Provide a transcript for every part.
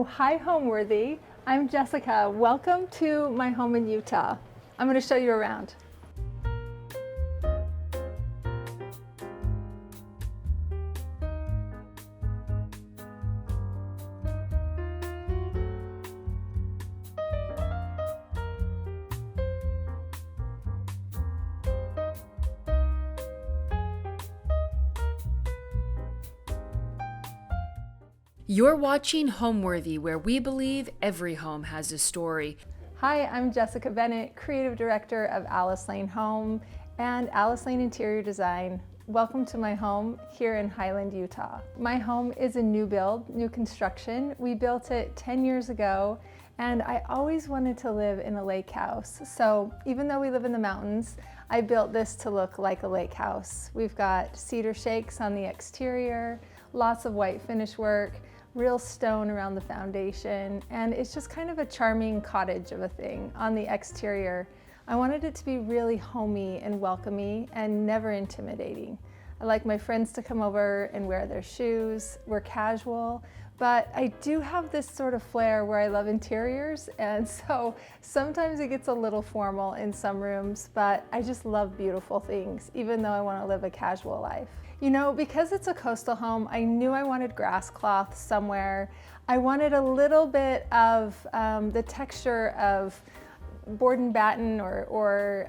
Oh, hi Homeworthy. I'm Jessica. Welcome to my home in Utah. I'm going to show you around. You're watching Homeworthy, where we believe every home has a story. Hi, I'm Jessica Bennett, Creative Director of Alice Lane Home and Alice Lane Interior Design. Welcome to my home here in Highland, Utah. My home is a new build, new construction. We built it 10 years ago, and I always wanted to live in a lake house. So even though we live in the mountains, I built this to look like a lake house. We've got cedar shakes on the exterior, lots of white finish work, real stone around the foundation, and it's just kind of a charming cottage of a thing on the exterior. I wanted it to be really homey and welcoming and never intimidating. I like my friends to come over and wear their shoes. We're casual, but I do have this sort of flair where I love interiors, and so sometimes it gets a little formal in some rooms, but I just love beautiful things, even though I want to live a casual life. You know, because it's a coastal home, I knew I wanted grasscloth somewhere. I wanted a little bit of the texture of board and batten or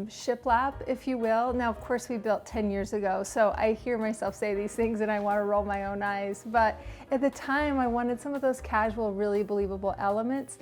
shiplap, if you will. Now, of course, we built 10 years ago, so I hear myself say these things and I want to roll my own eyes. But at the time, I wanted some of those casual, really believable elements.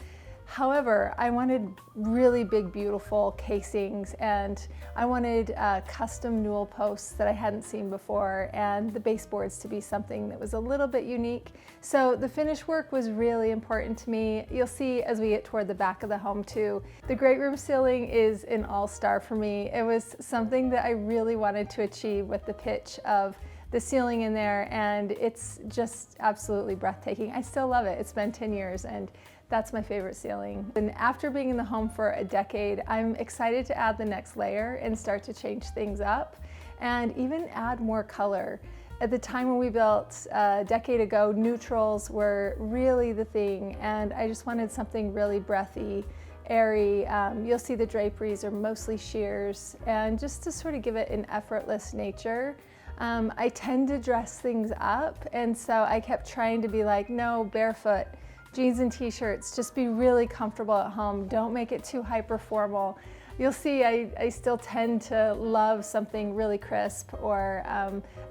However, I wanted really big, beautiful casings, and I wanted custom newel posts that I hadn't seen before, and the baseboards to be something that was a little bit unique. So the finish work was really important to me. You'll see as we get toward the back of the home too. The great room ceiling is an all-star for me. It was something that I really wanted to achieve with the pitch of the ceiling in there, and it's just absolutely breathtaking. I still love it. It's been 10 years, and that's my favorite ceiling. And after being in the home for a decade, I'm excited to add the next layer and start to change things up and even add more color. At the time when we built a decade ago, neutrals were really the thing, and I just wanted something really breathy, airy. You'll see the draperies are mostly sheers, and just to sort of give it an effortless nature. I tend to dress things up, and so I kept trying to be like, no, barefoot, jeans and t-shirts, just be really comfortable at home. Don't make it too hyper formal. You'll see I still tend to love something really crisp or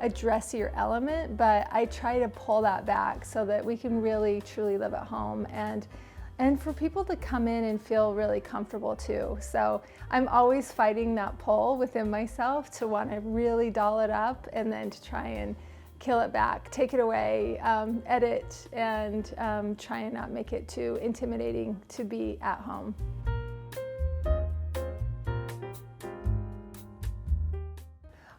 a dressier element, but I try to pull that back so that we can really truly live at home and for people to come in and feel really comfortable too. So I'm always fighting that pull within myself to want to really doll it up and then to try and kill it back, take it away, edit, and try and not make it too intimidating to be at home.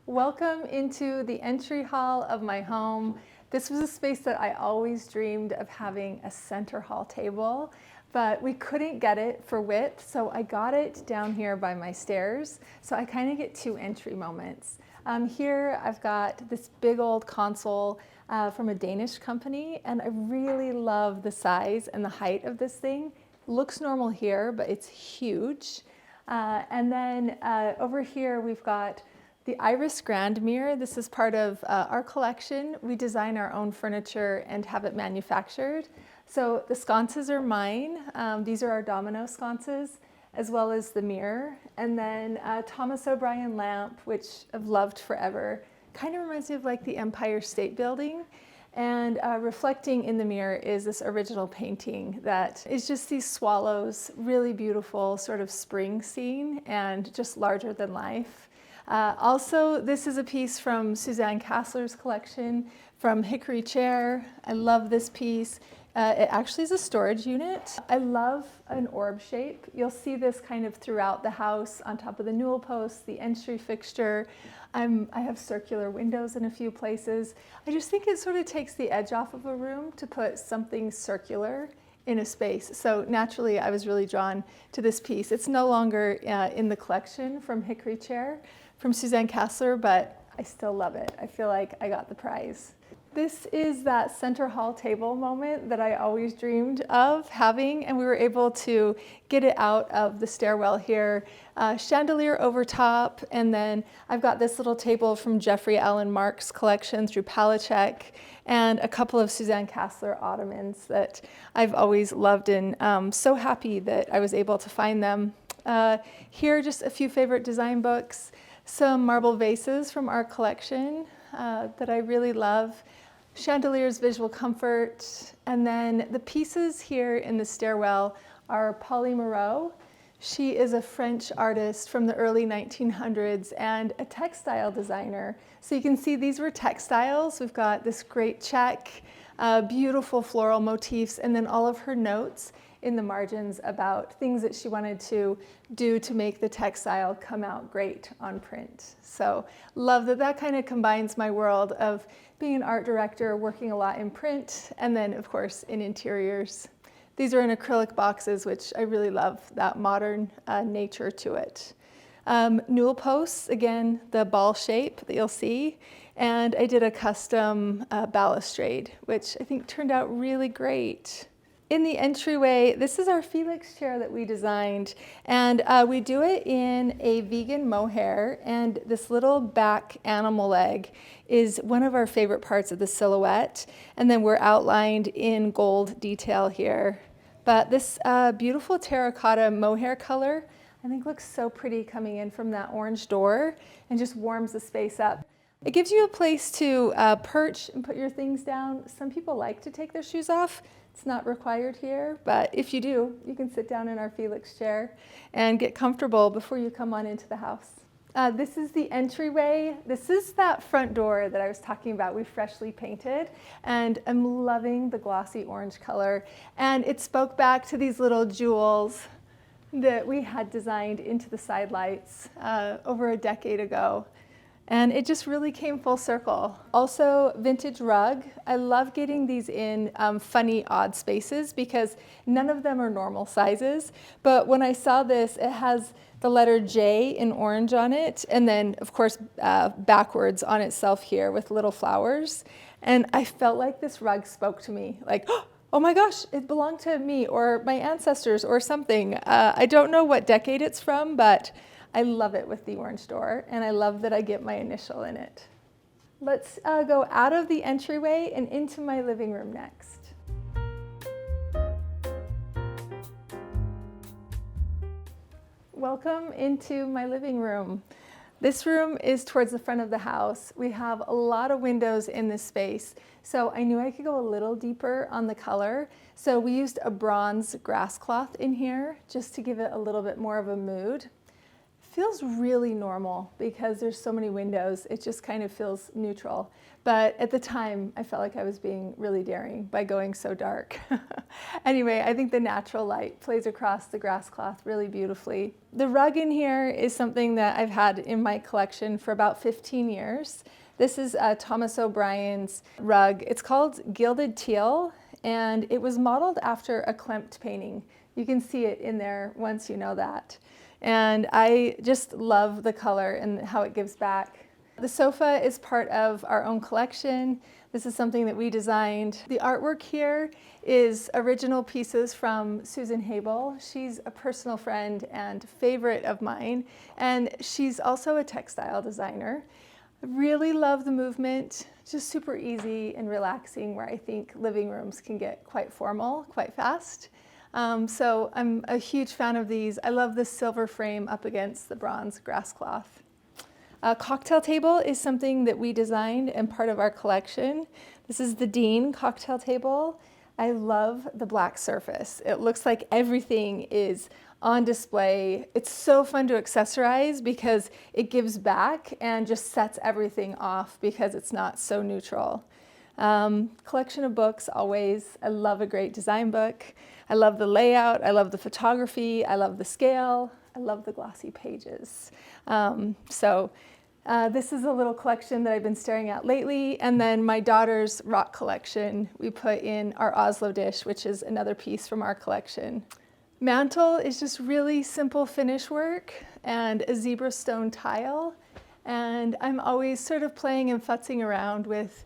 Welcome into the entry hall of my home. This was a space that I always dreamed of having a center hall table, but we couldn't get it for width, so I got it down here by my stairs. So I kind of get two entry moments. Here I've got this big old console from a Danish company, and I really love the size and the height of this thing. Looks normal here, but it's huge. And then over here we've got the Iris Grand Mirror. This is part of our collection. We design our own furniture and have it manufactured. So the sconces are mine. These are our domino sconces, as well as the mirror. And then Thomas O'Brien lamp, which I've loved forever. Kind of reminds me of like the Empire State Building. And reflecting in the mirror is this original painting that is just these swallows, really beautiful sort of spring scene and just larger than life. Also, this is a piece from Suzanne Kassler's collection from Hickory Chair. I love this piece. It actually is a storage unit. I love an orb shape. You'll see this kind of throughout the house on top of the newel posts, the entry fixture. I have circular windows in a few places. I just think it sort of takes the edge off of a room to put something circular in a space. So naturally, I was really drawn to this piece. It's no longer in the collection from Hickory Chair from Suzanne Kassler, but I still love it. I feel like I got the prize. This is that center hall table moment that I always dreamed of having, and we were able to get it out of the stairwell here. Chandelier over top, and then I've got this little table from Jeffrey Allen Mark's collection through Palachek, and a couple of Suzanne Kassler ottomans that I've always loved, and so happy that I was able to find them. Here are just a few favorite design books, some marble vases from our collection that I really love. Chandelier's visual comfort, and then the pieces here in the stairwell are Polly Moreau. She is a French artist from the early 1900s and a textile designer. So you can see these were textiles. We've got this great check, beautiful floral motifs, and then all of her notes in the margins about things that she wanted to do to make the textile come out great on print. So love that that kind of combines my world of being an art director, working a lot in print, and then of course in interiors. These are in acrylic boxes, which I really love that modern nature to it. Newel posts, again, the ball shape that you'll see. And I did a custom balustrade, which I think turned out really great. In the entryway, this is our Felix chair that we designed, and we do it in a vegan mohair, and this little back animal leg is one of our favorite parts of the silhouette, and then we're outlined in gold detail here. But this beautiful terracotta mohair color, I think looks so pretty coming in from that orange door and just warms the space up. It gives you a place to perch and put your things down. Some people like to take their shoes off. It's not required here, but if you do, you can sit down in our Felix chair and get comfortable before you come on into the house. This is the entryway. This is that front door that I was talking about. We freshly painted, and I'm loving the glossy orange color. And it spoke back to these little jewels that we had designed into the side lights over a decade ago. And it just really came full circle. Also, vintage rug. I love getting these in funny, odd spaces because none of them are normal sizes. But when I saw this, it has the letter J in orange on it, and then, of course, backwards on itself here with little flowers. And I felt like this rug spoke to me, like, oh my gosh, it belonged to me or my ancestors or something. I don't know what decade it's from, but I love it with the orange door, and I love that I get my initial in it. Let's go out of the entryway and into my living room next. Welcome into my living room. This room is towards the front of the house. We have a lot of windows in this space, so I knew I could go a little deeper on the color. So we used a bronze grasscloth in here just to give it a little bit more of a mood. Feels really normal because there's so many windows. It just kind of feels neutral. But at the time, I felt like I was being really daring by going so dark. Anyway, I think the natural light plays across the grasscloth really beautifully. The rug in here is something that I've had in my collection for about 15 years. This is Thomas O'Brien's rug. It's called Gilded Teal, and it was modeled after a Klimt painting. You can see it in there once you know that. And I just love the color and how it gives back. The sofa is part of our own collection. This is something that we designed. The artwork here is original pieces from Susan Habel. She's a personal friend and favorite of mine, and she's also a textile designer. I really love the movement, just super easy and relaxing, where I think living rooms can get quite formal, quite fast. So I'm a huge fan of these. I love the silver frame up against the bronze grasscloth. A cocktail table is something that we designed and part of our collection. This is the Dean cocktail table. I love the black surface. It looks like everything is on display. It's so fun to accessorize because it gives back and just sets everything off because it's not so neutral. Collection of books, always. I love a great design book. I love the layout. I love the photography. I love the scale. I love the glossy pages. This is a little collection that I've been staring at lately. And then my daughter's rock collection, we put in our Oslo dish, which is another piece from our collection. Mantle is just really simple finish work and a zebra stone tile. And I'm always sort of playing and futzing around with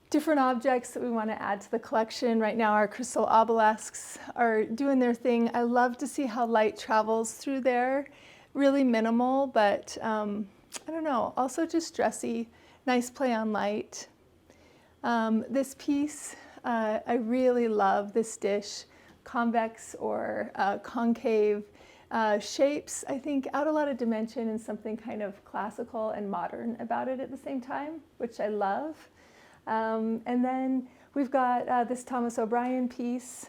different objects that we want to add to the collection. Right now our crystal obelisks are doing their thing. I love to see how light travels through there. Really minimal, but I don't know, also just dressy, nice play on light. This piece, I really love this dish, convex or concave shapes, I think add a lot of dimension and something kind of classical and modern about it at the same time, which I love. And then we've got this Thomas O'Brien piece,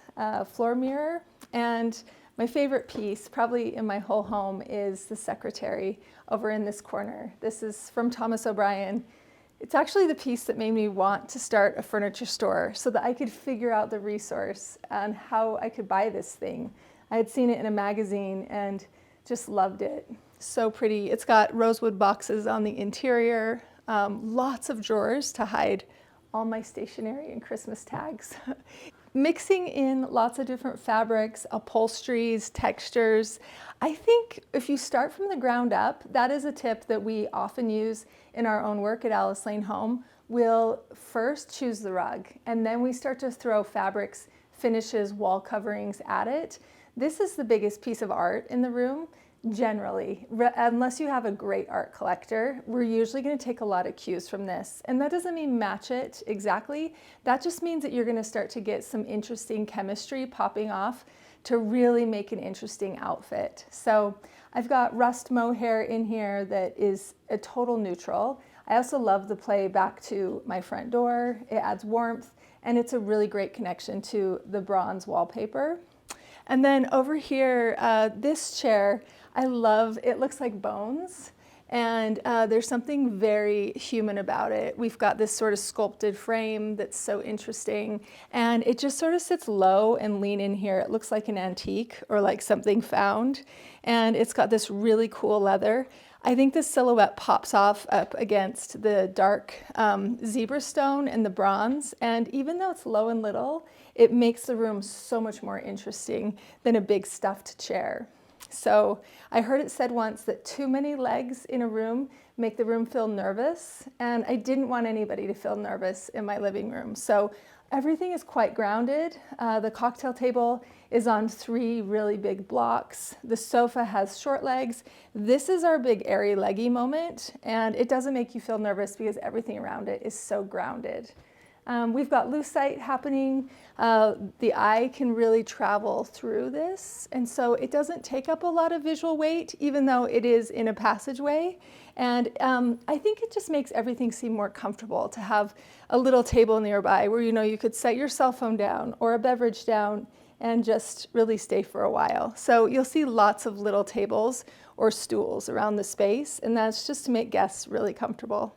floor mirror, and my favorite piece, probably in my whole home, is the secretary over in this corner. This is from Thomas O'Brien. It's actually the piece that made me want to start a furniture store so that I could figure out the resource on how I could buy this thing. I had seen it in a magazine and just loved it. So pretty. It's got rosewood boxes on the interior, lots of drawers to hide all my stationery and Christmas tags. Mixing in lots of different fabrics, upholsteries, textures. I think if you start from the ground up, that is a tip that we often use in our own work at Alice Lane Home. We'll first choose the rug, and then we start to throw fabrics, finishes, wall coverings at it. This is the biggest piece of art in the room. Generally, unless you have a great art collector, we're usually going to take a lot of cues from this. And that doesn't mean match it exactly. That just means that you're going to start to get some interesting chemistry popping off to really make an interesting outfit. So I've got rust mohair in here that is a total neutral. I also love the play back to my front door. It adds warmth, and it's a really great connection to the bronze wallpaper. And then over here, this chair, I love, it looks like bones, and there's something very human about it. We've got this sort of sculpted frame that's so interesting, and it just sort of sits low and lean in here. It looks like an antique or like something found, and it's got this really cool leather. I think the silhouette pops off up against the dark zebra stone and the bronze, and even though it's low and little, it makes the room so much more interesting than a big stuffed chair. So I heard it said once that too many legs in a room make the room feel nervous, and I didn't want anybody to feel nervous in my living room. So everything is quite grounded. The cocktail table is on 3 really big blocks. The sofa has short legs. This is our big airy leggy moment, and it doesn't make you feel nervous because everything around it is so grounded. We've got lucite happening. The eye can really travel through this, and so it doesn't take up a lot of visual weight, even though it is in a passageway. And I think it just makes everything seem more comfortable to have a little table nearby where you could set your cell phone down or a beverage down and just really stay for a while. So you'll see lots of little tables or stools around the space, and that's just to make guests really comfortable.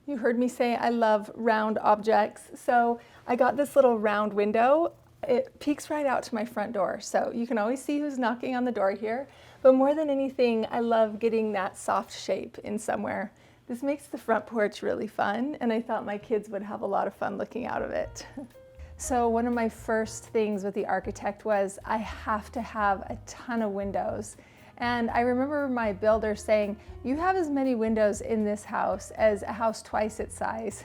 You heard me say I love round objects, so I got this little round window. It peeks right out to my front door, so you can always see who's knocking on the door here. But more than anything, I love getting that soft shape in somewhere. This makes the front porch really fun, and I thought my kids would have a lot of fun looking out of it. So one of my first things with the architect was I have to have a ton of windows. And I remember my builder saying, you have as many windows in this house as a house twice its size.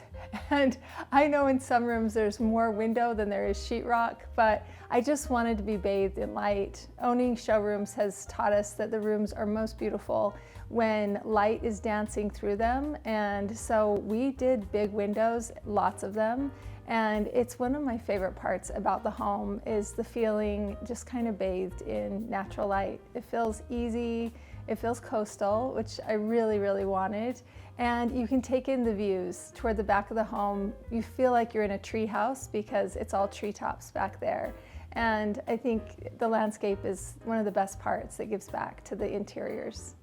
And I know in some rooms there's more window than there is sheetrock, but I just wanted to be bathed in light. Owning showrooms has taught us that the rooms are most beautiful when light is dancing through them. And so we did big windows, lots of them. And it's one of my favorite parts about the home is the feeling just kind of bathed in natural light. It feels easy, it feels coastal, which I really, really wanted. And you can take in the views toward the back of the home. You feel like you're in a tree house because it's all treetops back there. And I think the landscape is one of the best parts that gives back to the interiors.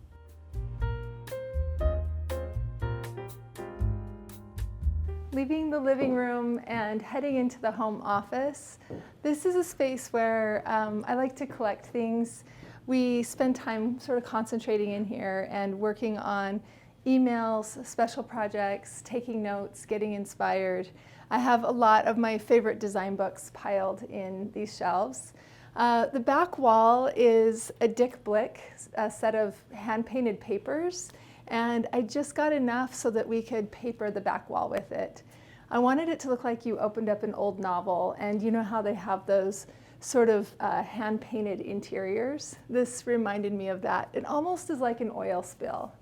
Leaving the living room and heading into the home office. This is a space where I like to collect things. We spend time sort of concentrating in here and working on emails, special projects, taking notes, getting inspired. I have a lot of my favorite design books piled in these shelves. The back wall is a Dick Blick, a set of hand-painted papers, and I just got enough so that we could paper the back wall with it. I wanted it to look like you opened up an old novel, and you know how they have those sort of hand-painted interiors? This reminded me of that. It almost is like an oil spill.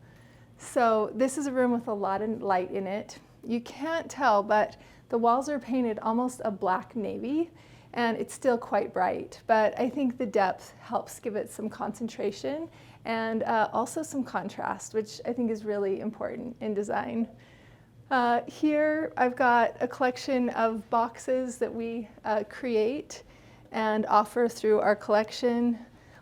So this is a room with a lot of light in it. You can't tell, but the walls are painted almost a black navy, and it's still quite bright. But I think the depth helps give it some concentration and also some contrast, which I think is really important in design. Here I've got a collection of boxes that we create and offer through our collection.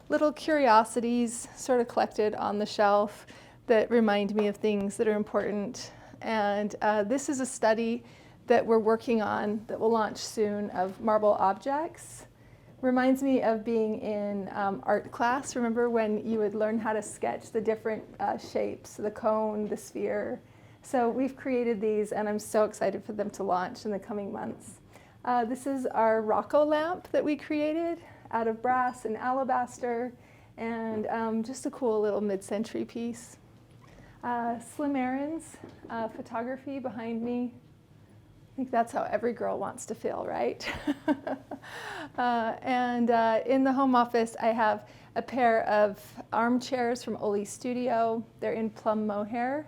Little curiosities sort of collected on the shelf that remind me of things that are important. And this is a study that we're working on that will launch soon of marble objects. Reminds me of being in art class. Remember when you would learn how to sketch the different shapes, the cone, the sphere. So we've created these, and I'm so excited for them to launch in the coming months. This is our Rocco lamp that we created out of brass and alabaster, and just a cool little mid-century piece. Slim Aaron's photography behind me. I think that's how every girl wants to feel, right? And in the home office, I have a pair of armchairs from Oli's studio. They're in plum mohair.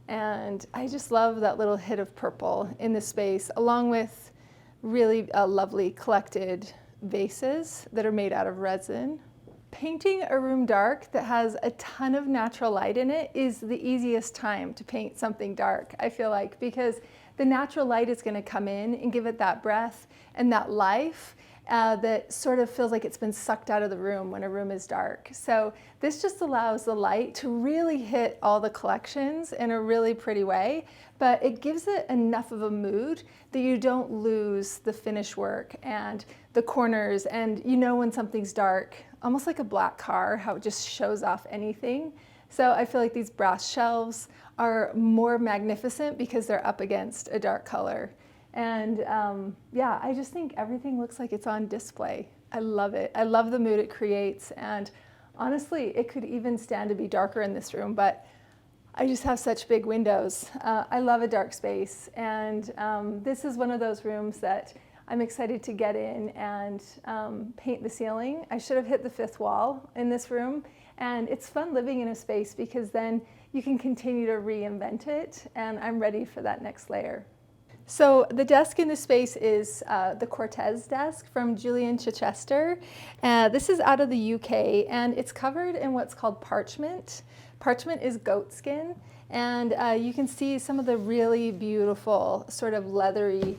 And I just love that little hit of purple in the space, along with really lovely collected vases that are made out of resin. Painting a room dark that has a ton of natural light in it is the easiest time to paint something dark, I feel like, because the natural light is going to come in and give it that breath and that life that sort of feels like it's been sucked out of the room when a room is dark. So this just allows the light to really hit all the collections in a really pretty way, but it gives it enough of a mood that you don't lose the finish work and the corners, and you know when something's dark, almost like a black car, how it just shows off anything. So I feel like these brass shelves are more magnificent because they're up against a dark color. And yeah, I just think everything looks like it's on display. I love it. I love the mood it creates. And honestly, it could even stand to be darker in this room, but I just have such big windows. I love a dark space. And this is one of those rooms that I'm excited to get in and paint the ceiling. I should have hit the fifth wall in this room. And it's fun living in a space because then you can continue to reinvent it. And I'm ready for that next layer. So the desk in this space is the Cortez desk from Julian Chichester. This is out of the UK, and it's covered in what's called parchment. Parchment is goat skin, and you can see some of the really beautiful sort of leathery,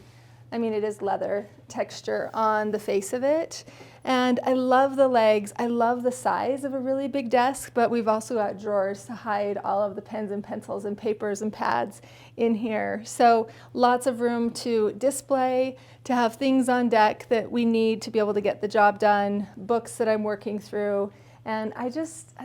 I mean it is leather texture on the face of it. And I love the legs. I love the size of a really big desk, but we've also got drawers to hide all of the pens and pencils and papers and pads in here. So lots of room to display, to have things on deck that we need to be able to get the job done, books that I'm working through. And I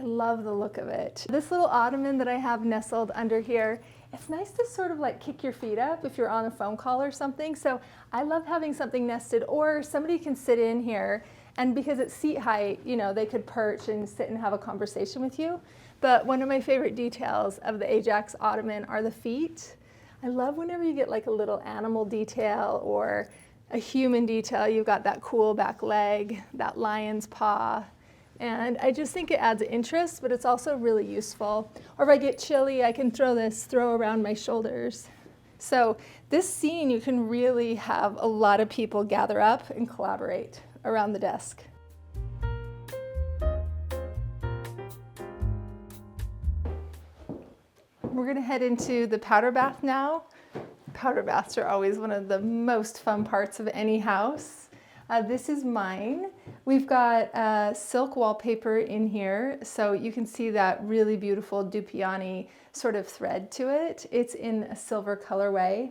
love the look of it. This little ottoman that I have nestled under here, it's nice to sort of like kick your feet up if you're on a phone call or something. So I love having something nested, or somebody can sit in here, and because it's seat height, you know, they could perch and sit and have a conversation with you. But one of my favorite details of the Ajax ottoman are the feet. I love whenever you get like a little animal detail or a human detail. You've got that cool back leg, that lion's paw. And I just think it adds interest, but it's also really useful. Or if I get chilly, I can throw around my shoulders. So this scene, you can really have a lot of people gather up and collaborate around the desk. We're gonna head into the powder bath now. Powder baths are always one of the most fun parts of any house. This is mine. We've got silk wallpaper in here, so you can see that really beautiful Dupioni sort of thread to it. It's in a silver colorway.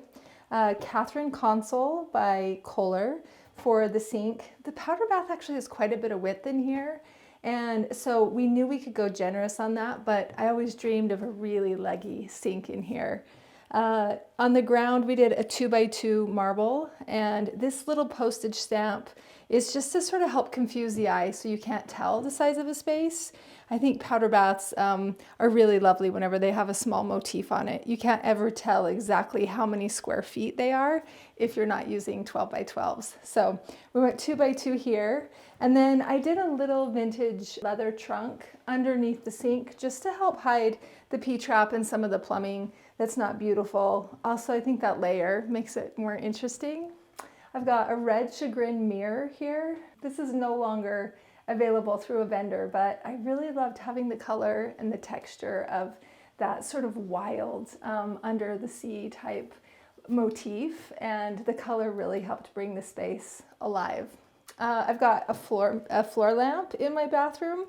Catherine console by Kohler for the sink. The powder bath actually has quite a bit of width in here, and so we knew we could go generous on that, but I always dreamed of a really leggy sink in here. On the ground, we did a 2x2 marble, and this little postage stamp is just to sort of help confuse the eye so you can't tell the size of a space. I think powder baths are really lovely whenever they have a small motif on it. You can't ever tell exactly how many square feet they are if you're not using 12 by 12s. So we went 2 by 2 here. And then I did a little vintage leather trunk underneath the sink just to help hide the P-trap and some of the plumbing that's not beautiful. Also, I think that layer makes it more interesting. I've got a red chagrin mirror here. This is no longer available through a vendor, but I really loved having the color and the texture of that sort of wild under the sea type motif, and the color really helped bring the space alive. I've got a floor lamp in my bathroom,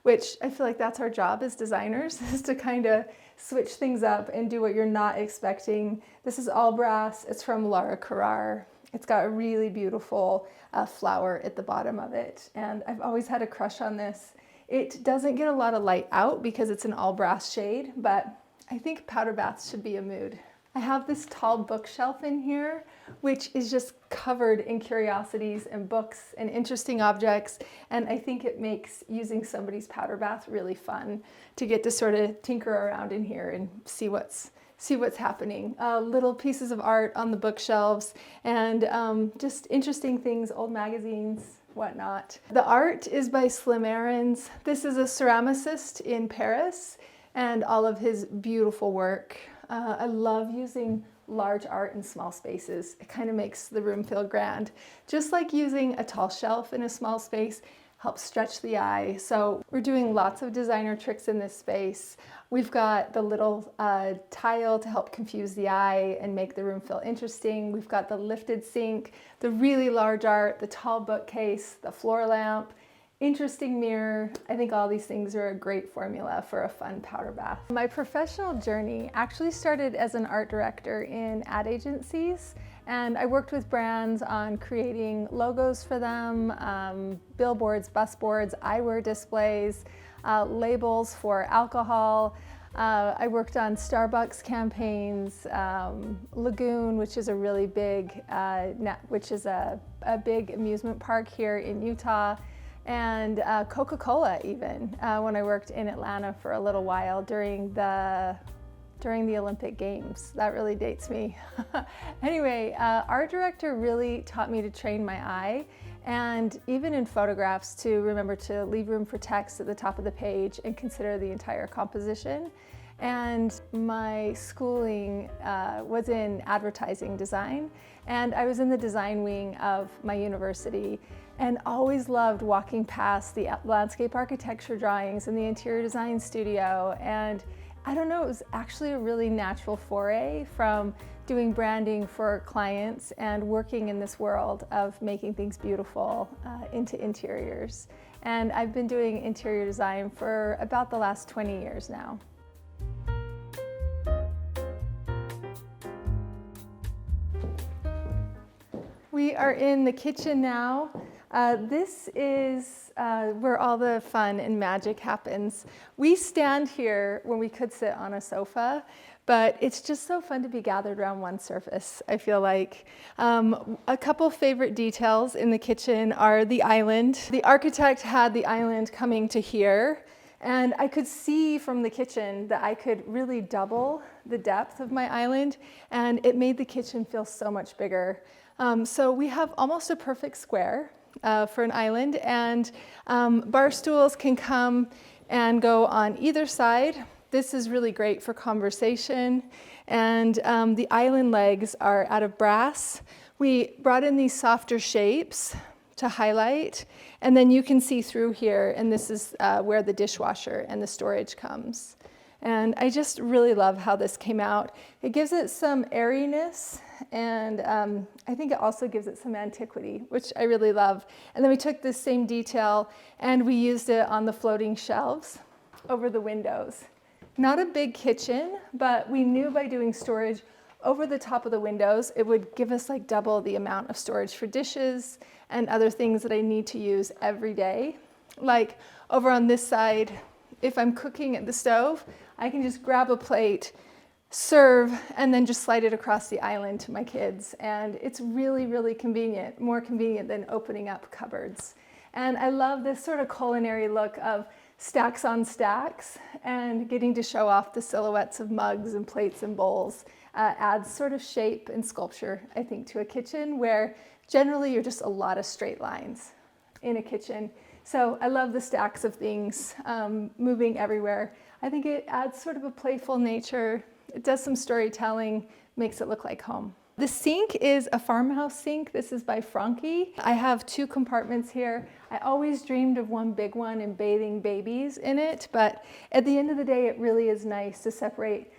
which I feel like that's our job as designers, is to kind of switch things up and do what you're not expecting. This is all brass. It's from Laura Carrar. It's got a really beautiful flower at the bottom of it, and I've always had a crush on this. It doesn't get a lot of light out because it's an all brass shade, but I think powder baths should be a mood. I have this tall bookshelf in here, which is just covered in curiosities and books and interesting objects. And I think it makes using somebody's powder bath really fun to get to sort of tinker around in here and see what's happening. Little pieces of art on the bookshelves and just interesting things, old magazines, whatnot. The art is by Slim Aarons. This is a ceramicist in Paris, and all of his beautiful work. I love using large art in small spaces. It kind of makes the room feel grand. Just like using a tall shelf in a small space helps stretch the eye. So we're doing lots of designer tricks in this space. We've got the little tile to help confuse the eye and make the room feel interesting. We've got the lifted sink, the really large art, the tall bookcase, the floor lamp, interesting mirror. I think all these things are a great formula for a fun powder bath. My professional journey actually started as an art director in ad agencies, and I worked with brands on creating logos for them, billboards, bus boards, eyewear displays, labels for alcohol. I worked on Starbucks campaigns, Lagoon, which is a really big, which is a big amusement park here in Utah, and Coca-Cola even, when I worked in Atlanta for a little while during the Olympic Games. That really dates me. Anyway, art director really taught me to train my eye, and even in photographs to remember to leave room for text at the top of the page and consider the entire composition. And my schooling was in advertising design, and I was in the design wing of my university, and always loved walking past the landscape architecture drawings in the interior design studio. And I don't know, it was actually a really natural foray from doing branding for clients and working in this world of making things beautiful into interiors. And I've been doing interior design for about the last 20 years now. We are in the kitchen now. This is where all the fun and magic happens. We stand here when we could sit on a sofa, but it's just so fun to be gathered around one surface, I feel like. A couple favorite details in the kitchen are the island. The architect had the island coming to here, and I could see from the kitchen that I could really double the depth of my island, and it made the kitchen feel so much bigger. So we have almost a perfect square for an island, and bar stools can come and go on either side. This is really great for conversation, and the island legs are out of brass. We brought in these softer shapes to highlight, and then you can see through here, and this is where the dishwasher and the storage comes. And I just really love how this came out. It gives it some airiness, and I think it also gives it some antiquity, which I really love. And then we took this same detail and we used it on the floating shelves over the windows. Not a big kitchen, but we knew by doing storage over the top of the windows, it would give us like double the amount of storage for dishes and other things that I need to use every day. Like over on this side, if I'm cooking at the stove, I can just grab a plate, serve, and then just slide it across the island to my kids. And it's really, really convenient, more convenient than opening up cupboards. And I love this sort of culinary look of stacks on stacks, and getting to show off the silhouettes of mugs and plates and bowls adds sort of shape and sculpture, I think, to a kitchen where generally you're just a lot of straight lines in a kitchen. So I love the stacks of things moving everywhere. I think it adds sort of a playful nature. It does some storytelling, makes it look like home. The sink is a farmhouse sink. This is by Franke. I have 2 compartments here. I always dreamed of one big one and bathing babies in it, but at the end of the day, it really is nice to separate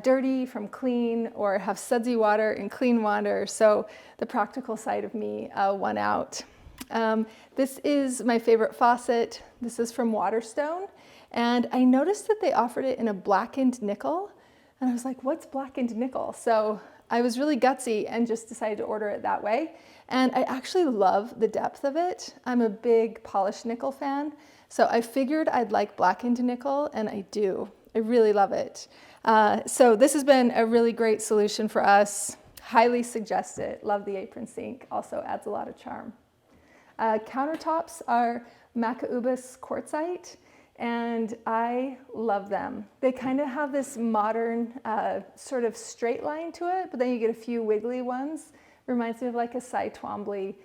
dirty from clean, or have sudsy water and clean water. So the practical side of me won out. This is my favorite faucet. This is from Waterstone. And I noticed that they offered it in a blackened nickel. And I was like, what's blackened nickel? So I was really gutsy and just decided to order it that way. And I actually love the depth of it. I'm a big polished nickel fan. So I figured I'd like blackened nickel, and I do. I really love it. So this has been a really great solution for us. Highly suggest it. Love the apron sink. Also adds a lot of charm. Countertops are Macaubus quartzite, and I love them. They kind of have this modern sort of straight line to it, but then you get a few wiggly ones. Reminds me of like a Cy Twombly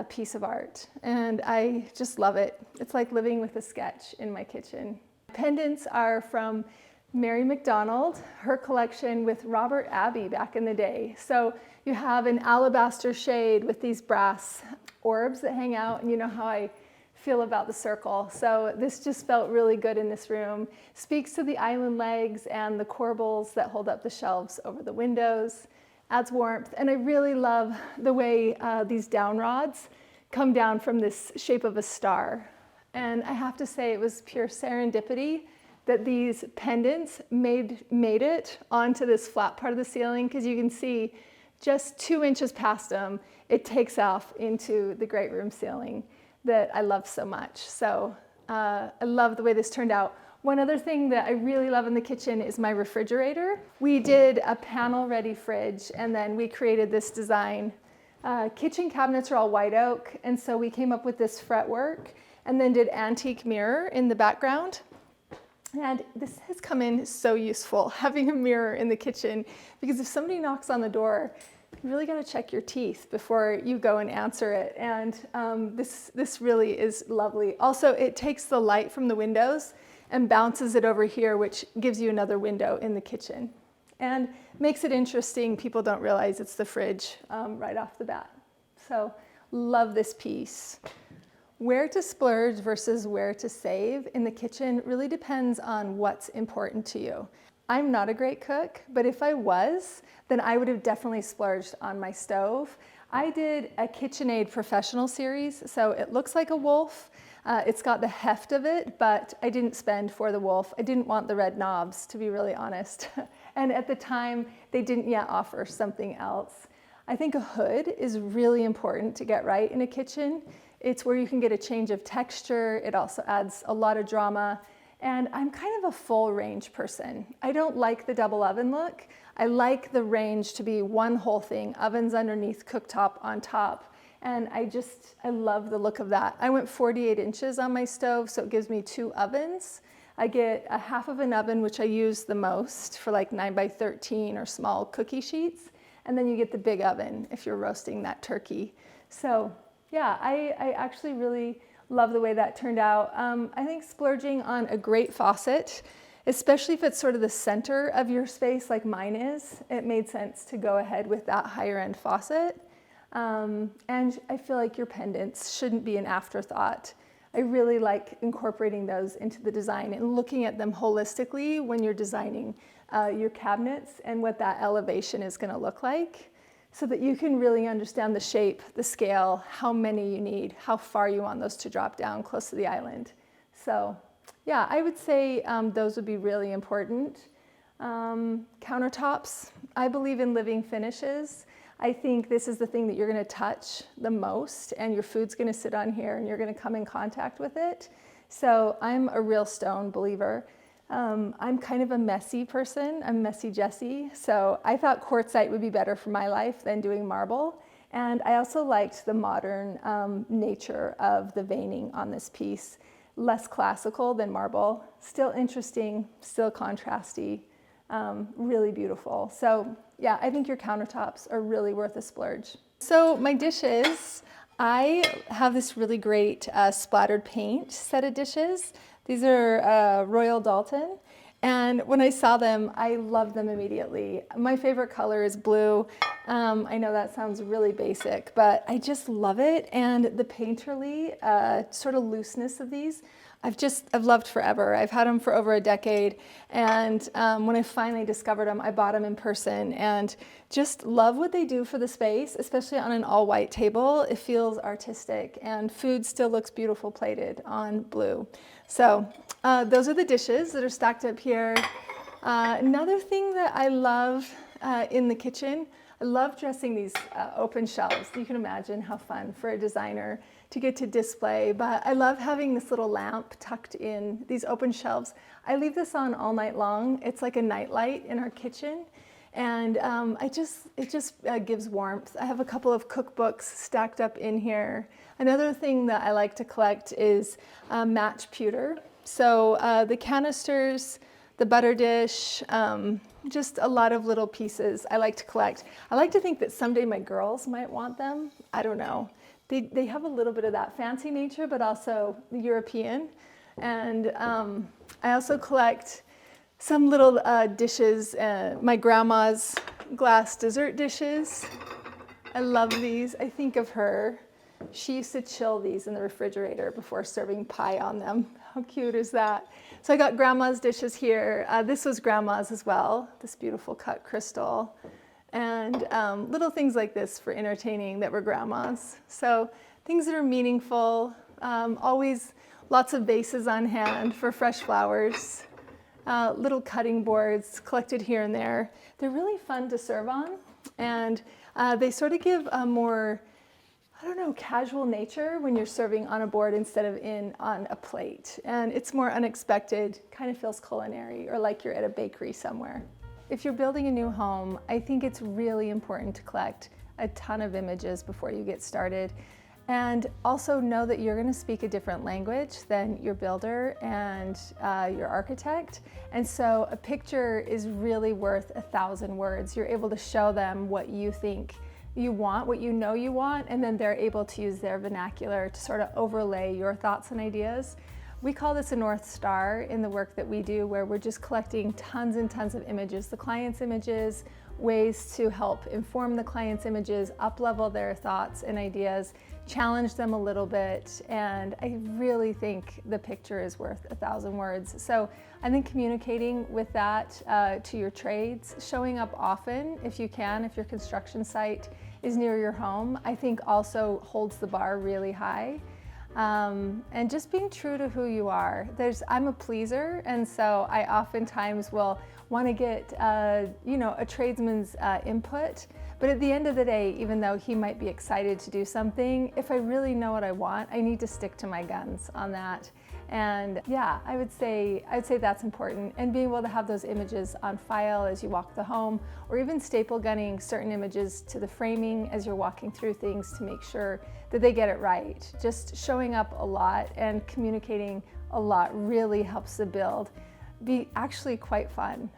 piece of art, and I just love it. It's like living with a sketch in my kitchen. Pendants are from Mary McDonald, her collection with Robert Abbey back in the day. So you have an alabaster shade with these brass orbs that hang out, and you know how I feel about the circle. So this just felt really good in this room. Speaks to the island legs and the corbels that hold up the shelves over the windows. Adds warmth. And I really love the way these down rods come down from this shape of a star. And I have to say it was pure serendipity that these pendants made it onto this flat part of the ceiling, because you can see just 2 inches past them, it takes off into the great room ceiling that I love so much. So I love the way this turned out. One other thing that I really love in the kitchen is my refrigerator. We did a panel ready fridge, and then we created this design. Kitchen cabinets are all white oak, and so we came up with this fretwork and then did antique mirror in the background. And this has come in so useful, having a mirror in the kitchen, because if somebody knocks on the door, you really got to check your teeth before you go and answer it. And this really is lovely. Also, it takes the light from the windows and bounces it over here, which gives you another window in the kitchen. And makes it interesting. People don't realize it's the fridge right off the bat. So love this piece. Where to splurge versus where to save in the kitchen really depends on what's important to you. I'm not a great cook, but if I was, then I would have definitely splurged on my stove. I did a KitchenAid professional series, so it looks like a wolf. It's got the heft of it, but I didn't spend for the wolf. I didn't want the red knobs, to be really honest. And at the time, they didn't yet offer something else. I think a hood is really important to get right in a kitchen. It's where you can get a change of texture. It also adds a lot of drama. And I'm kind of a full range person. I don't like the double oven look. I like the range to be one whole thing, ovens underneath, cooktop on top. And I love the look of that. I went 48 inches on my stove, so it gives me 2 ovens. I get a half of an oven, which I use the most for like 9x13 or small cookie sheets. And then you get the big oven if you're roasting that turkey. So yeah, I actually really love the way that turned out. I think splurging on a great faucet, especially if it's sort of the center of your space like mine is, it made sense to go ahead with that higher end faucet. And I feel like your pendants shouldn't be an afterthought. I really like incorporating those into the design and looking at them holistically when you're designing your cabinets and what that elevation is going to look like, so that you can really understand the shape, the scale, how many you need, how far you want those to drop down close to the island. So yeah, I would say those would be really important. Countertops, I believe in living finishes. I think this is the thing that you're gonna touch the most, and your food's gonna sit on here and you're gonna come in contact with it. So I'm a real stone believer. I'm kind of a messy person. I'm messy Jessie. So I thought quartzite would be better for my life than doing marble. And I also liked the modern nature of the veining on this piece. less classical than marble, still interesting, still contrasty, really beautiful. So yeah, I think your countertops are really worth a splurge. So my dishes, I have this really great splattered paint set of dishes. These are Royal Dalton. And when I saw them, I loved them immediately. My favorite color is blue. I know that sounds really basic, but I just love it. And the painterly sort of looseness of these, I've loved forever. I've had them for over a decade. And when I finally discovered them, I bought them in person and just love what they do for the space, especially on an all white table. It feels artistic and food still looks beautiful plated on blue. So those are the dishes that are stacked up here. Another thing that I love in the kitchen, I love dressing these open shelves. You can imagine how fun for a designer to get to display, but I love having this little lamp tucked in these open shelves. I leave this on all night long. It's like a night light in our kitchen, and it just gives warmth. I have a couple of cookbooks stacked up in here. Another thing that I like to collect is match pewter. So the canisters, the butter dish, just a lot of little pieces I like to collect. I like to think that someday my girls might want them. I don't know. They have a little bit of that fancy nature, but also the European. And I also collect some little dishes, my grandma's glass dessert dishes. I love these. I think of her. She used to chill these in the refrigerator before serving pie on them. How cute is that? So I got grandma's dishes here. This was grandma's as well, this beautiful cut crystal. And little things like this for entertaining that were grandma's. So things that are meaningful, always lots of vases on hand for fresh flowers, little cutting boards collected here and there. They're really fun to serve on, and they sort of give a more, I don't know, casual nature when you're serving on a board instead of on a plate. And it's more unexpected, kind of feels culinary or like you're at a bakery somewhere. If you're building a new home, I think it's really important to collect a ton of images before you get started. And also know that you're going to speak a different language than your builder and your architect. And so a picture is really worth 1,000 words. You're able to show them what you think you want, what you know you want, and then they're able to use their vernacular to sort of overlay your thoughts and ideas. We call this a North Star in the work that we do, where we're just collecting tons and tons of images, the client's images, ways to help inform the client's images, up-level their thoughts and ideas, challenge them a little bit, and I really think the picture is worth 1,000 words. So I think communicating with that to your trades, showing up often if you can, if your construction site is near your home, I think also holds the bar really high. And just being true to who you are. I'm a pleaser, and so I oftentimes will want to get a tradesman's input. But at the end of the day, even though he might be excited to do something, if I really know what I want, I need to stick to my guns on that. And yeah, I would say that's important. And being able to have those images on file as you walk the home, or even staple gunning certain images to the framing as you're walking through things to make sure that they get it right. Just showing up a lot and communicating a lot really helps the build be actually quite fun.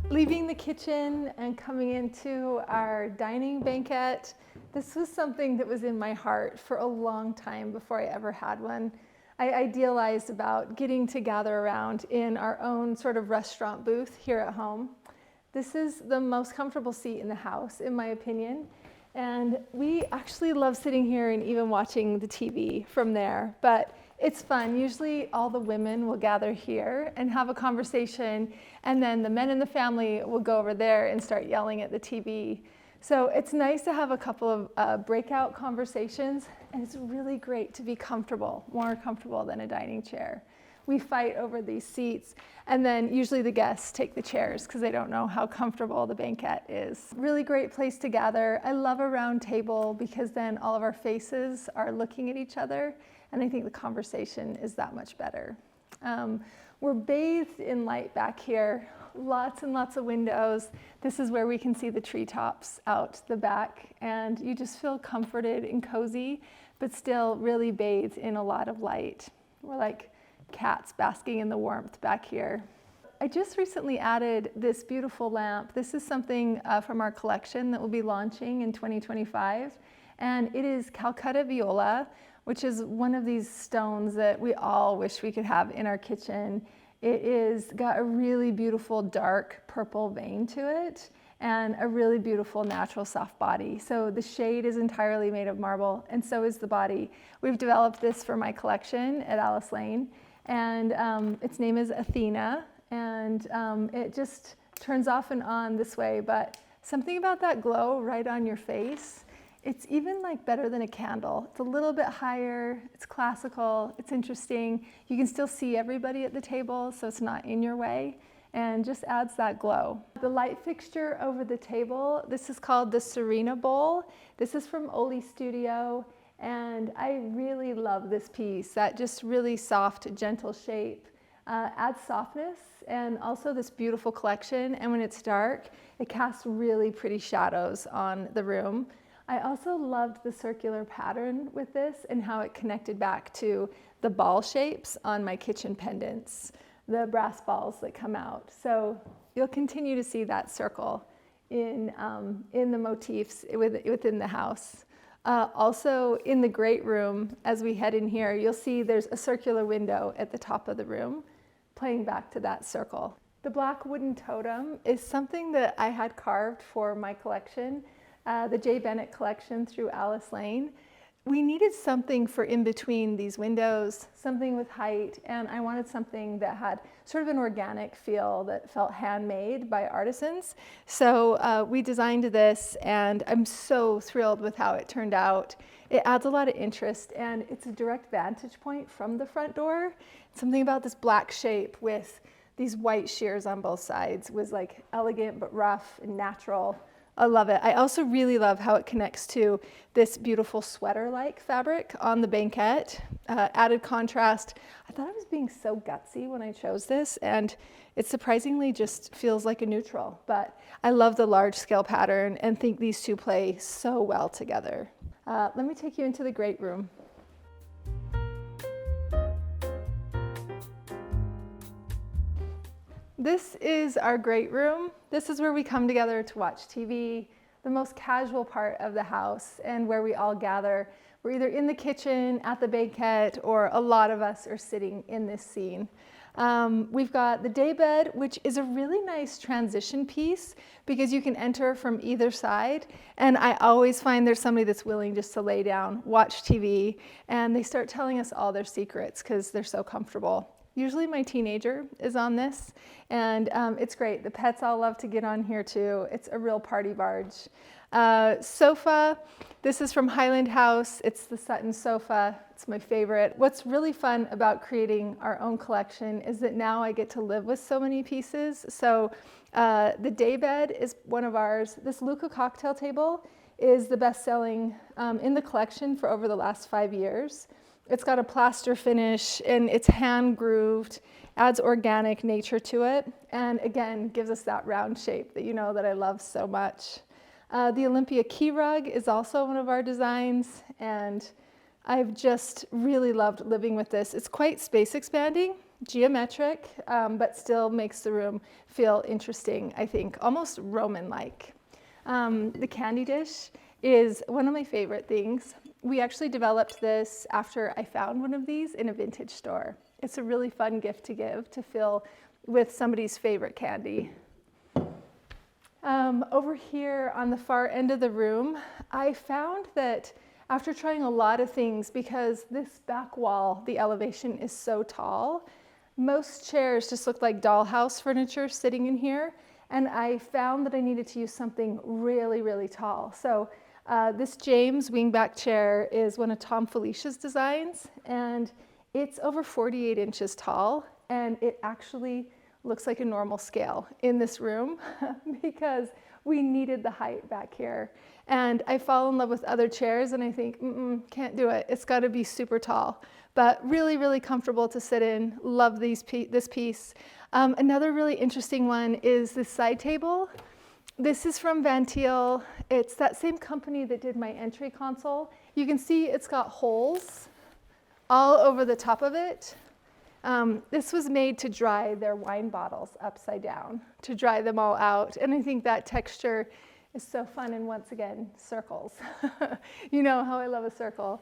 Leaving the kitchen and coming into our dining banquette, this was something that was in my heart for a long time before I ever had one. I idealized about getting to gather around in our own sort of restaurant booth here at home. This is the most comfortable seat in the house, in my opinion. And we actually love sitting here and even watching the TV from there. But it's fun. Usually all the women will gather here and have a conversation, and then the men in the family will go over there and start yelling at the TV. So it's nice to have a couple of breakout conversations, and it's really great to be comfortable, more comfortable than a dining chair. We fight over these seats, and then usually the guests take the chairs because they don't know how comfortable the banquette is. Really great place to gather. I love a round table because then all of our faces are looking at each other, and I think the conversation is that much better. We're bathed in light back here. lots and lots of windows. This is where we can see the treetops out the back, and you just feel comforted and cozy, but still really bathed in a lot of light. We're like cats basking in the warmth back here. I just recently added this beautiful lamp. This is something from our collection that will be launching in 2025, and it is Calcutta viola, which is one of these stones that we all wish we could have in our kitchen. It is got a really beautiful dark purple vein to it and a really beautiful natural soft body. So the shade is entirely made of marble, and so is the body. We've developed this for my collection at Alice Lane, and its name is Athena. And it just turns off and on this way, but something about that glow right on your face, it's even like better than a candle. It's a little bit higher, it's classical, it's interesting. You can still see everybody at the table, so it's not in your way, and just adds that glow. The light fixture over the table, this is called the Serene bowl. This is from Oli Studio, and I really love this piece. That just really soft, gentle shape adds softness, and also this beautiful collection, and when it's dark, it casts really pretty shadows on the room. I also loved the circular pattern with this and how it connected back to the ball shapes on my kitchen pendants, the brass balls that come out. So you'll continue to see that circle in the motifs within the house. Also in the great room, as we head in here, you'll see there's a circular window at the top of the room, playing back to that circle. The black wooden totem is something that I had carved for my collection, the J. Bennett collection through Alice Lane. We needed something for in between these windows, something with height, and I wanted something that had sort of an organic feel that felt handmade by artisans. So we designed this, and I'm so thrilled with how it turned out. It adds a lot of interest, and it's a direct vantage point from the front door. Something about this black shape with these white shears on both sides was like elegant but rough and natural. I love it. I also really love how it connects to this beautiful sweater-like fabric on the banquette. Added contrast. I thought I was being so gutsy when I chose this, and it surprisingly just feels like a neutral. But I love the large-scale pattern and think these two play so well together. Let me take you into the great room. This is our great room. This is where we come together to watch TV, the most casual part of the house, and where we all gather. We're either in the kitchen, at the banquette, or a lot of us are sitting in this scene. We've got the daybed, which is a really nice transition piece because you can enter from either side. And I always find there's somebody that's willing just to lay down, watch TV, and they start telling us all their secrets because they're so comfortable. Usually my teenager is on this, and it's great. The pets all love to get on here too. It's a real party barge. Sofa, this is from Highland House. It's the Sutton sofa. It's my favorite. What's really fun about creating our own collection is that now I get to live with so many pieces. So the daybed is one of ours. This Luca cocktail table is the best-selling in the collection for over the last 5 years. It's got a plaster finish and it's hand grooved, adds organic nature to it, and again, gives us that round shape that you know that I love so much. The Olympia key rug is also one of our designs, and I've just really loved living with this. It's quite space expanding, geometric, but still makes the room feel interesting, I think, almost Roman-like. The candy dish is one of my favorite things. We actually developed this after I found one of these in a vintage store. It's a really fun gift to give to fill with somebody's favorite candy. Over here on the far end of the room, I found that after trying a lot of things, because this back wall, the elevation is so tall, most chairs just look like dollhouse furniture sitting in here, and I found that I needed to use something really, really tall. So this James wingback chair is one of Tom Felicia's designs, and it's over 48 inches tall, and it actually looks like a normal scale in this room because we needed the height back here. And I fall in love with other chairs and I think, can't do it. It's got to be super tall. But really, really comfortable to sit in. Love this piece. Another really interesting one is this side table. This is from Van Thiel. It's that same company that did my entry console. You can see it's got holes all over the top of it. This was made to dry their wine bottles upside down, to dry them all out. And I think that texture is so fun. And once again, circles. You know how I love a circle.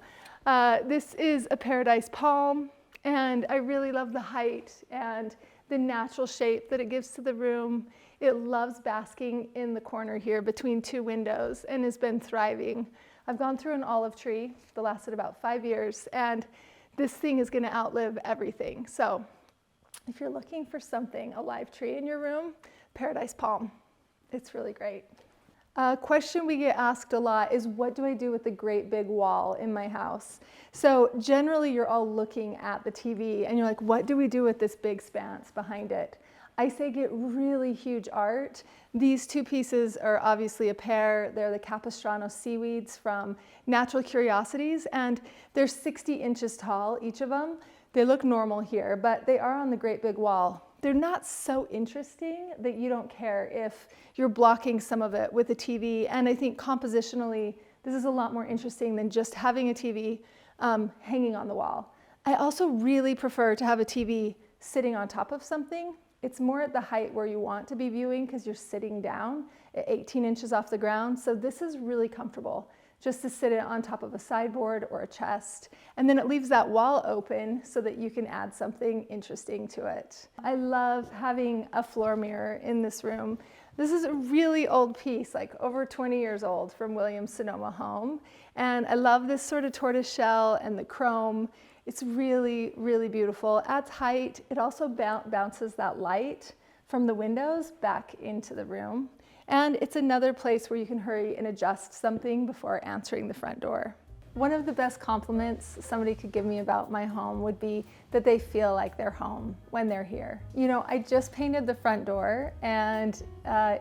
This is a paradise palm. And I really love the height and the natural shape that it gives to the room. It loves basking in the corner here between two windows and has been thriving. I've gone through an olive tree that lasted about 5 years, and this thing is going to outlive everything. So if you're looking for something, a live tree in your room, paradise palm. It's really great. A question we get asked a lot is, what do I do with the great big wall in my house? So generally you're all looking at the TV and you're like, what do we do with this big expanse behind it? I say get really huge art. These two pieces are obviously a pair. They're the Capistrano seaweeds from Natural Curiosities, and they're 60 inches tall, each of them. They look normal here, but they are on the great big wall. They're not so interesting that you don't care if you're blocking some of it with a TV. And I think compositionally, this is a lot more interesting than just having a TV hanging on the wall. I also really prefer to have a TV sitting on top of something. It's more at the height where you want to be viewing because you're sitting down at 18 inches off the ground. So this is really comfortable just to sit it on top of a sideboard or a chest. And then it leaves that wall open so that you can add something interesting to it. I love having a floor mirror in this room. This is a really old piece, like over 20 years old, from Williams-Sonoma Home. And I love this sort of tortoise shell and the chrome. It's really, really beautiful. At height, it also bounces that light from the windows back into the room. And it's another place where you can hurry and adjust something before answering the front door. One of the best compliments somebody could give me about my home would be that they feel like they're home when they're here. You know, I just painted the front door, and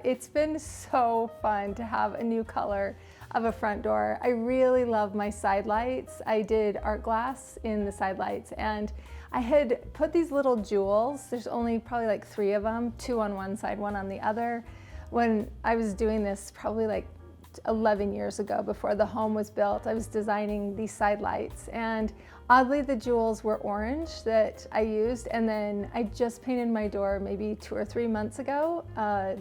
it's been so fun to have a new color of a front door. I really love my side lights. I did art glass in the side lights, and I had put these little jewels. There's only probably like 3 of them, 2 on one side, 1 on the other. When I was doing this probably like 11 years ago, before the home was built, I was designing these side lights, and oddly the jewels were orange that I used, and then I just painted my door maybe 2 or 3 months ago,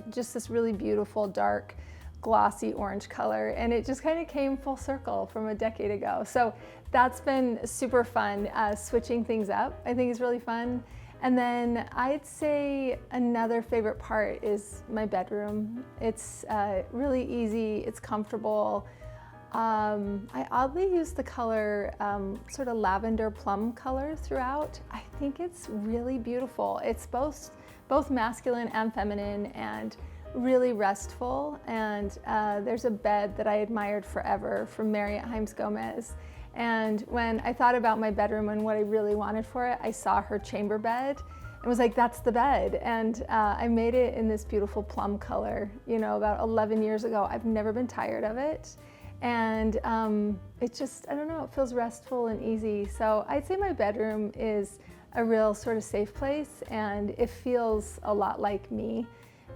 just this really beautiful dark glossy orange color, and it just kind of came full circle from a decade ago. So that's been super fun, switching things up. I think is really fun. And then I'd say another favorite part is my bedroom. It's really easy, it's comfortable. I oddly use the color sort of lavender plum color throughout. I think it's really beautiful. It's both masculine and feminine and really restful. And there's a bed that I admired forever from Marriott Heims Gomez. And when I thought about my bedroom and what I really wanted for it, I saw her chamber bed and was like, that's the bed. And I made it in this beautiful plum color, you know, about 11 years ago. I've never been tired of it. And it just, I don't know, it feels restful and easy. So I'd say my bedroom is a real sort of safe place, and it feels a lot like me.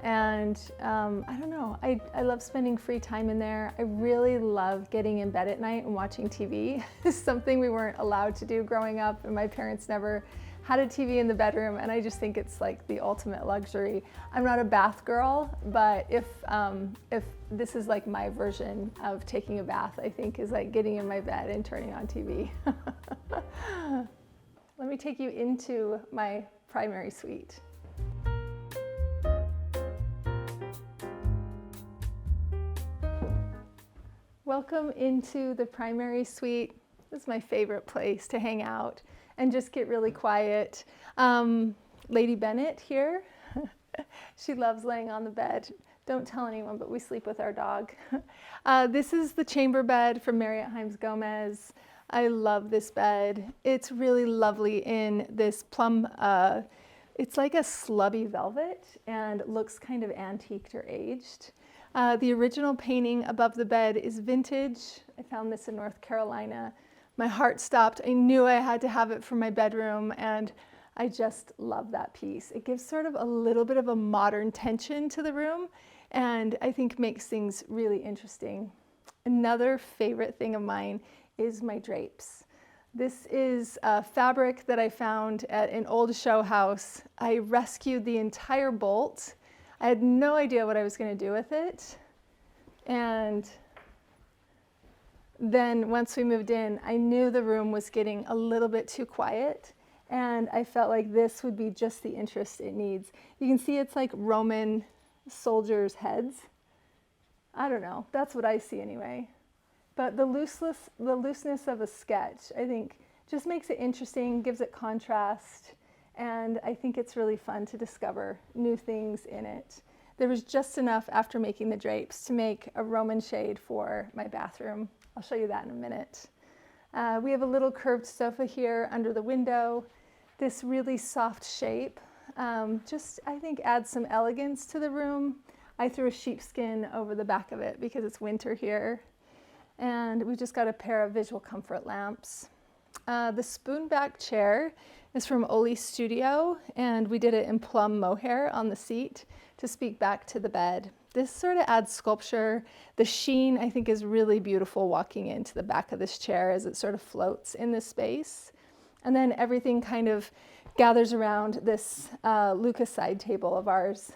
And I don't know, I love spending free time in there. I really love getting in bed at night and watching TV. It's something we weren't allowed to do growing up, and my parents never had a TV in the bedroom, and I just think it's like the ultimate luxury. I'm not a bath girl, but if this is like my version of taking a bath, I think, is like getting in my bed and turning on TV. Let me take you into my primary suite. Welcome into the primary suite. This is my favorite place to hang out and just get really quiet. Lady Bennett here, she loves laying on the bed. Don't tell anyone, but we sleep with our dog. This is the chamber bed from Marriott Heims Gomez. I love this bed. It's really lovely in this plum, it's like a slubby velvet and looks kind of antiqued or aged. The original painting above the bed is vintage. I found this in North Carolina. My heart stopped. I knew I had to have it for my bedroom, and I just love that piece. It gives sort of a little bit of a modern tension to the room, and I think makes things really interesting. Another favorite thing of mine is my drapes. This is a fabric that I found at an old show house. I rescued the entire bolt. I had no idea what I was going to do with it. And then once we moved in, I knew the room was getting a little bit too quiet, and I felt like this would be just the interest it needs. You can see it's like Roman soldiers' heads. I don't know, that's what I see anyway. But the looseness of a sketch, I think, just makes it interesting, gives it contrast, and I think it's really fun to discover new things in it. There was just enough after making the drapes to make a Roman shade for my bathroom. I'll show you that in a minute. We have a little curved sofa here under the window. This really soft shape just, I think, adds some elegance to the room. I threw a sheepskin over the back of it because it's winter here. And we just got a pair of visual comfort lamps. The spoon-back chair is from Oli Studio, and we did it in plum mohair on the seat to speak back to the bed. This sort of adds sculpture. The sheen, I think, is really beautiful walking into the back of this chair as it sort of floats in this space. And then everything kind of gathers around this Lucas side table of ours.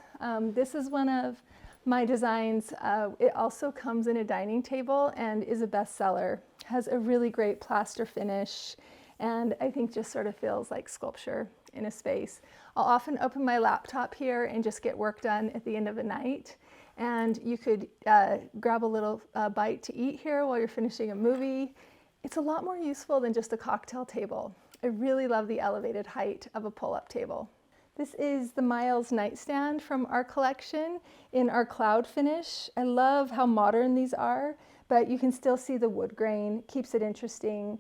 This is one of my designs. It also comes in a dining table and is a bestseller. Has a really great plaster finish, and I think just sort of feels like sculpture in a space. I'll often open my laptop here and just get work done at the end of a night. And you could grab a little bite to eat here while you're finishing a movie. It's a lot more useful than just a cocktail table. I really love the elevated height of a pull-up table. This is the Miles nightstand from our collection in our cloud finish. I love how modern these are, but you can still see the wood grain, keeps it interesting.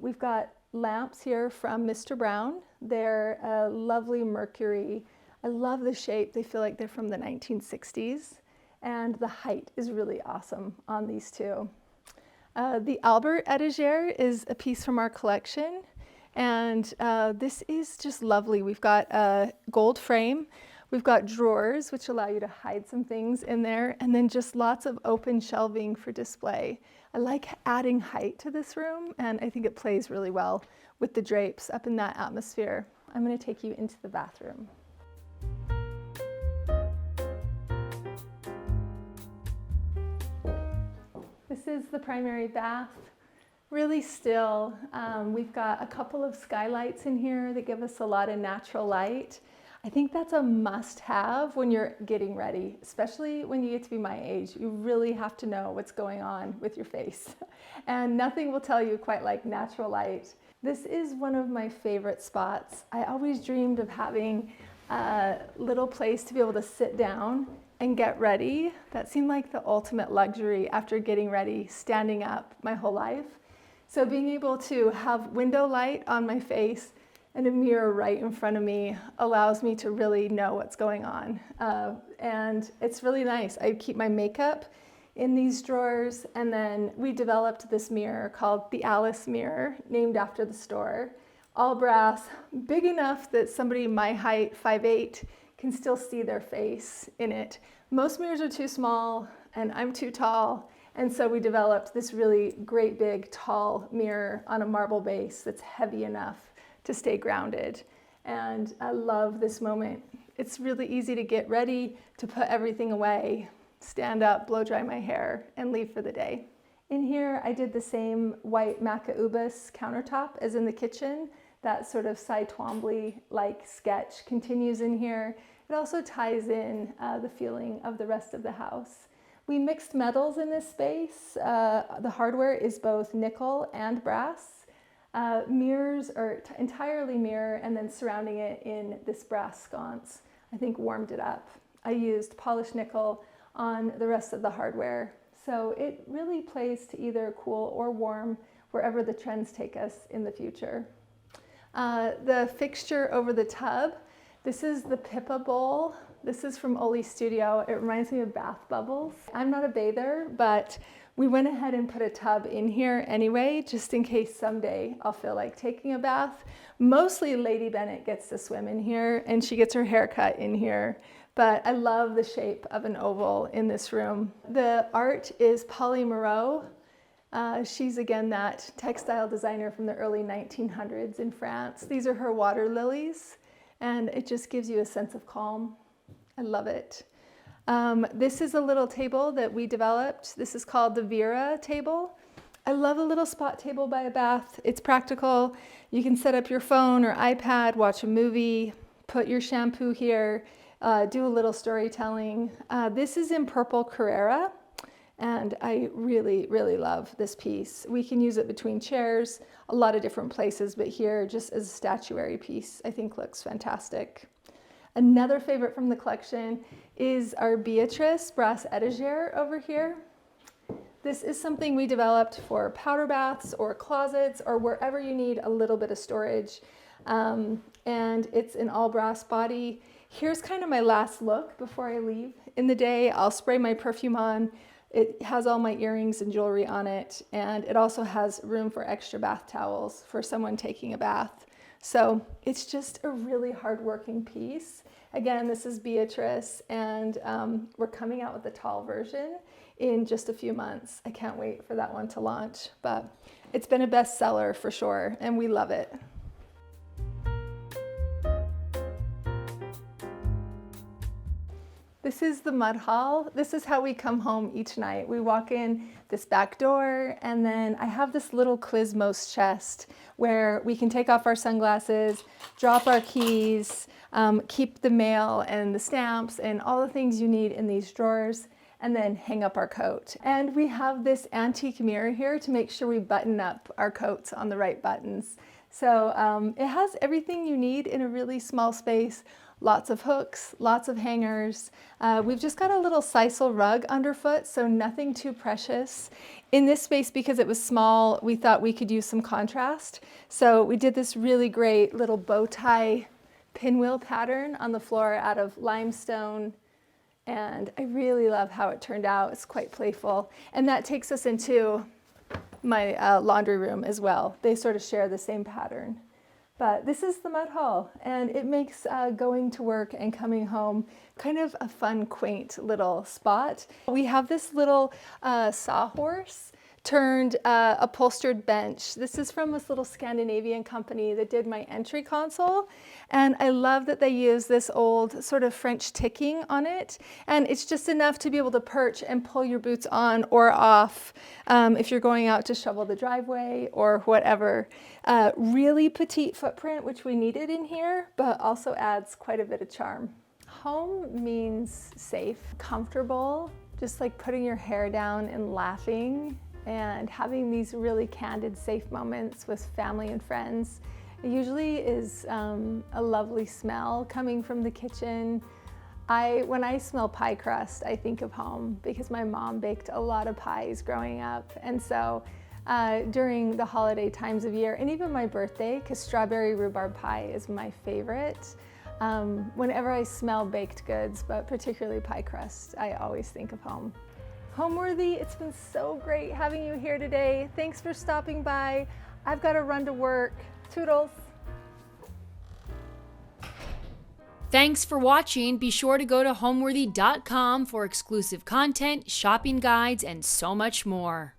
We've got lamps here from Mr. Brown. They're a lovely mercury. I love the shape. They feel like they're from the 1960s, and the height is really awesome on these two. The Albert etagere is a piece from our collection, and this is just lovely. We've got a gold frame. We've got drawers, which allow you to hide some things in there, and then just lots of open shelving for display. I like adding height to this room, and I think it plays really well with the drapes up in that atmosphere. I'm going to take you into the bathroom. This is the primary bath. Really still. We've got a couple of skylights in here that give us a lot of natural light. I think that's a must-have when you're getting ready, especially when you get to be my age. You really have to know what's going on with your face. And nothing will tell you quite like natural light. This is one of my favorite spots. I always dreamed of having a little place to be able to sit down and get ready. That seemed like the ultimate luxury after getting ready, standing up my whole life. So being able to have window light on my face and a mirror right in front of me allows me to really know what's going on. And it's really nice. I keep my makeup in these drawers, and then we developed this mirror called the Alice mirror, named after the store. All brass, big enough that somebody my height, 5'8", can still see their face in it. Most mirrors are too small, and I'm too tall, and so we developed this really great big tall mirror on a marble base that's heavy enough to stay grounded. And I love this moment. It's really easy to get ready, to put everything away, stand up, blow dry my hair, and leave for the day. In here, I did the same white maca ubis countertop as in the kitchen. That sort of Cy Twombly-like sketch continues in here. It also ties in the feeling of the rest of the house. We mixed metals in this space. The hardware is both nickel and brass. Mirrors are entirely mirror, and then surrounding it in this brass sconce, I think warmed it up. I used polished nickel on the rest of the hardware. So it really plays to either cool or warm wherever the trends take us in the future. The fixture over the tub, this is the Pippa bowl This is from Oli's studio. It reminds me of bath bubbles. I'm not a bather, but we went ahead and put a tub in here anyway, just in case someday I'll feel like taking a bath. Mostly Lady Bennett gets to swim in here and she gets her hair cut in here, but I love the shape of an oval in this room. The art is Polly Moreau. She's again that textile designer from the early 1900s in France. These are her water lilies and it just gives you a sense of calm. I love it. This is a little table that we developed. This is called the Vera table. I love a little spot table by a bath. It's practical. You can set up your phone or iPad, watch a movie, put your shampoo here, do a little storytelling. This is in purple Carrara, and I really, really love this piece. We can use it between chairs, a lot of different places, but here just as a statuary piece, I think looks fantastic. Another favorite from the collection is our Beatrice brass etagere over here. This is something we developed for powder baths or closets or wherever you need a little bit of storage. And it's an all brass body. Here's kind of my last look before I leave. In the day, I'll spray my perfume on. It has all my earrings and jewelry on it. And it also has room for extra bath towels for someone taking a bath. So it's just a really hardworking piece. Again, this is Beatrice, and we're coming out with a tall version in just a few months. I can't wait for that one to launch, but it's been a bestseller for sure, and we love it. This is the mud hall. This is how we come home each night. We walk in this back door, and then I have this little Quizmos chest where we can take off our sunglasses, drop our keys, keep the mail and the stamps and all the things you need in these drawers, and then hang up our coat. And we have this antique mirror here to make sure we button up our coats on the right buttons. So it has everything you need in a really small space. Lots of hooks, lots of hangers. We've just got a little sisal rug underfoot, so nothing too precious. In this space, because it was small, we thought we could use some contrast. So we did this really great little bow tie pinwheel pattern on the floor out of limestone. And I really love how it turned out. It's quite playful. And that takes us into my laundry room as well. They sort of share the same pattern. But this is the mud hall, and it makes going to work and coming home kind of a fun, quaint little spot. We have this little sawhorse turned upholstered bench. This is from this little Scandinavian company that did my entry console, and I love that they use this old sort of French ticking on it, and it's just enough to be able to perch and pull your boots on or off if you're going out to shovel the driveway or whatever. Really petite footprint, which we needed in here, but also adds quite a bit of charm. Home means safe, comfortable, just like putting your hair down and laughing and having these really candid, safe moments with family and friends. It usually is a lovely smell coming from the kitchen. When I smell pie crust, I think of home because my mom baked a lot of pies growing up. And so during the holiday times of year, and even my birthday, because strawberry rhubarb pie is my favorite, whenever I smell baked goods, but particularly pie crust, I always think of home. Homeworthy, it's been so great having you here today. Thanks for stopping by. I've got to run to work. Toodles. Thanks for watching. Be sure to go to homeworthy.com for exclusive content, shopping guides, and so much more.